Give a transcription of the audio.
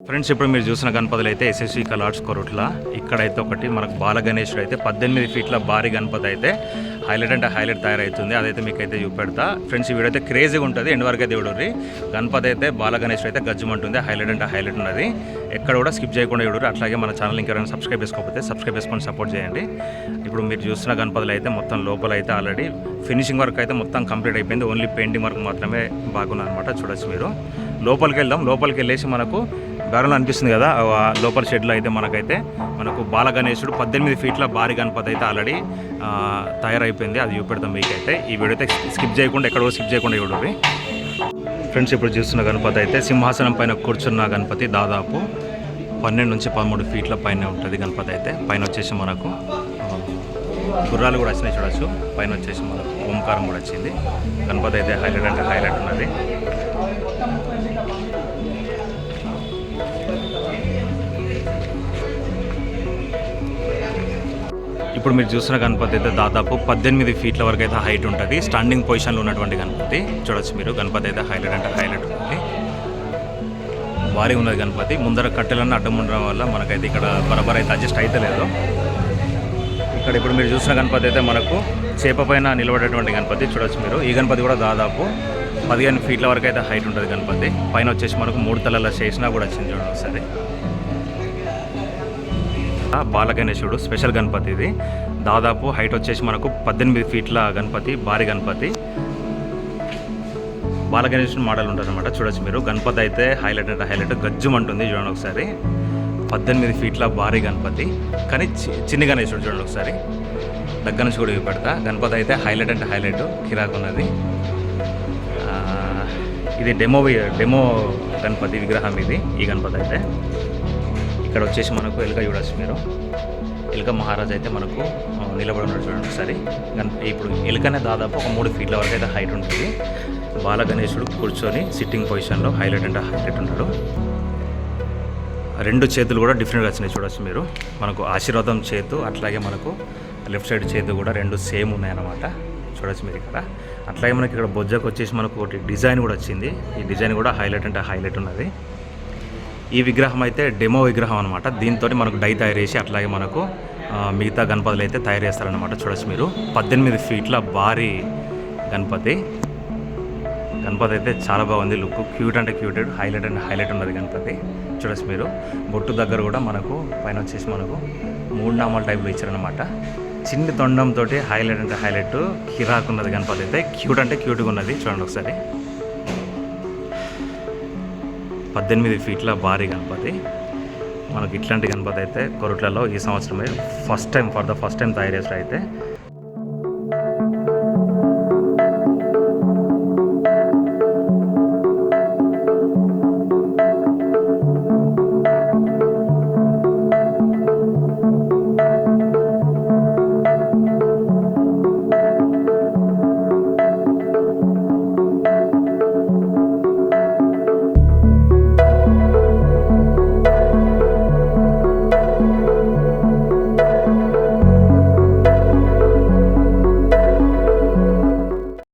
Friends ఇప్పుడు మీరు చూసిన గణపతులు అయితే ఎస్ఎస్వి కలార్స్ కొరుట్ల ఇక్కడైతే ఒకటి మనకు బాలగణేశుడు అయితే 18 ఫీట్ల భారీ గణపతి అయితే హైలైట్ అంటే హైలైట్ తయారవుతుంది. అదైతే మీకు అయితే చూపెడతా ఫ్రెండ్స్. ఈ వీడియో అయితే క్రేజీగా ఉంటుంది, ఎండ్ వరకు అయితే చూడరు. గణపతి అయితే బాలగణేశుడు అయితే గజ్జుమంటుంది, హైలైట్ అంటే హైలైట్ ఉన్నది. ఎక్కడ కూడా స్కిప్ చేయకుండా చూడరు. అట్లాగే మన ఛానల్ ఇంకెవరైనా సబ్స్క్రైబ్ చేసుకోకపోతే సబ్స్క్రైబ్ చేసుకొని సపోర్ట్ చేయండి. ఇప్పుడు మీరు చూసిన గణపతులు అయితే మొత్తం లోపల అయితే ఆల్రెడీ ఫినిషింగ్ వర్క్ అయితే మొత్తం కంప్లీట్ అయిపోయింది. ఓన్లీ పెయింటింగ్ వర్క్ మాత్రమే బాగుంది అనమాట. చూడొచ్చు మీరు. లోపలికి వెళ్దాం. లోపలికి వెళ్ళేసి మనకు బ్యారల్ అనిపిస్తుంది కదా, లోపల షెడ్లో అయితే మనకు బాలగణేశుడు 18 ఫీట్ల భారీ గణపతి అయితే ఆల్రెడీ తయారైపోయింది. అది చూపెడతాం మీకైతే. ఈ వీడియో అయితే స్కిప్ చేయకుండా ఎక్కడో స్కిప్ చేయకుండా చూడండి ఫ్రెండ్స్. ఇప్పుడు చూస్తున్న గణపతి అయితే సింహాసనం పైన కూర్చున్న గణపతి దాదాపు 12 నుంచి 13 ఫీట్ల పైన ఉంటుంది గణపతి అయితే. పైన వచ్చేసి మనకు గుర్రాలు కూడా వచ్చినాయి చూడొచ్చు. పైన వచ్చేసి మనకు ఓంకారం కూడా వచ్చింది. గణపతి అయితే హైలైట్ అంటే హైలైట్ ఉన్నది. ఇప్పుడు మీరు చూసిన గణపతి అయితే దాదాపు 18 ఫీట్ల వరకు అయితే హైట్ ఉంటుంది. స్టాండింగ్ పొజిషన్లో ఉన్నటువంటి గణపతి చూడొచ్చు మీరు. గణపతి అయితే హైలైట్ అంటే హైలైట్ ఉంటుంది, భారీ ఉన్నది గణపతి. ముందర కట్టెలన్నీ అడ్డం ఉండడం వల్ల మనకైతే ఇక్కడ బరాబర్ అయితే అడ్జస్ట్ అయితే లేదు. ఇక్కడ ఇప్పుడు మీరు చూసిన గణపతి అయితే మనకు చేప పైన నిలబడేటువంటి గణపతి చూడొచ్చు మీరు. ఈ గణపతి కూడా దాదాపు 15 ఫీట్ల వరకు అయితే హైట్ ఉంటుంది గణపతి. పైన వచ్చేసి మనకు 3 తలల చేసినా కూడా వచ్చింది చూడండి ఒకసారి. బాలగణేశుడు స్పెషల్ గణపతి ఇది. దాదాపు హైట్ వచ్చేసి మనకు 18 ఫీట్ల గణపతి, భారీ గణపతి. బాలగణేశుడు మోడల్ ఉంటుంది అనమాట. చూడొచ్చు మీరు. గణపతి అయితే హైలైట్ అంటే హైలైట్ గజ్జుమంటుంది చూడండి ఒకసారి. 18 ఫీట్ల భారీ గణపతి, కానీ చిన్ని గణేశుడు చూడండి ఒకసారి. దగ్గర నుంచి కూడా చూపెడతా. గణపతి అయితే హైలైట్ అంటే హైలైట్ కిరాకున్నది. ఇది డెమో గణపతి విగ్రహం ఇది. ఈ గణపతి అయితే ఇక్కడ వచ్చేసి మనకు ఎలుక చూడొచ్చు మీరు. ఎలుక మహారాజ్ అయితే మనకు నిలబడి ఉన్నాడు చూడండి ఒకసారి. ఇప్పుడు ఎలుకనే దాదాపు ఒక 3 ఫీట్ల వరకు అయితే హైట్ ఉంటుంది. బాలగణేశుడు కూర్చొని సిట్టింగ్ పొజిషన్లో హైలైట్ అంటే హైలైట్ ఉన్నాడు. 2 చేతులు కూడా డిఫరెంట్గా వచ్చినాయి చూడొచ్చు మీరు. మనకు ఆశీర్వాదం చేతు, అట్లాగే మనకు లెఫ్ట్ సైడ్ చేతు కూడా 2 సేమ్ ఉన్నాయన్నమాట. చూడొచ్చు మీరు ఇక్కడ. అట్లాగే మనకి ఇక్కడ బొజ్జకు వచ్చేసి మనకు ఒకటి డిజైన్ కూడా వచ్చింది. ఈ డిజైన్ కూడా హైలైట్ అంటే హైలైట్ ఉన్నది. ఈ విగ్రహం అయితే డెమో విగ్రహం అనమాట. దీంతో మనకు డై తయారు చేసి అట్లాగే మనకు మిగతా గణపతులు అయితే తయారు చేస్తారనమాట. చూడొచ్చు మీరు. 18 ఫీట్ల భారీ గణపతి. గణపతి అయితే చాలా బాగుంది లుక్. క్యూట్ అంటే క్యూటెడ్, హైలైట్ అంటే హైలైట్ ఉన్నది గణపతి. చూడొచ్చు మీరు. బొట్టు దగ్గర కూడా మనకు పైన వచ్చేసి మనకు 3 నామాల టైప్లో ఇచ్చారనమాట. చిన్ని తొండంతో హైలైట్ అంటే హైలైట్ కిరాకున్నది గణపతి అయితే. క్యూట్ అంటే క్యూట్గా ఉన్నది చూడండి ఒకసారి. 18 ఫీట్ల భారీ గణపతి. మనకి ఇట్లాంటి గణపతి అయితే కొరుట్లలో ఈ సంవత్సరమే ఫస్ట్ టైం తయారు చేస్తారు అయితే.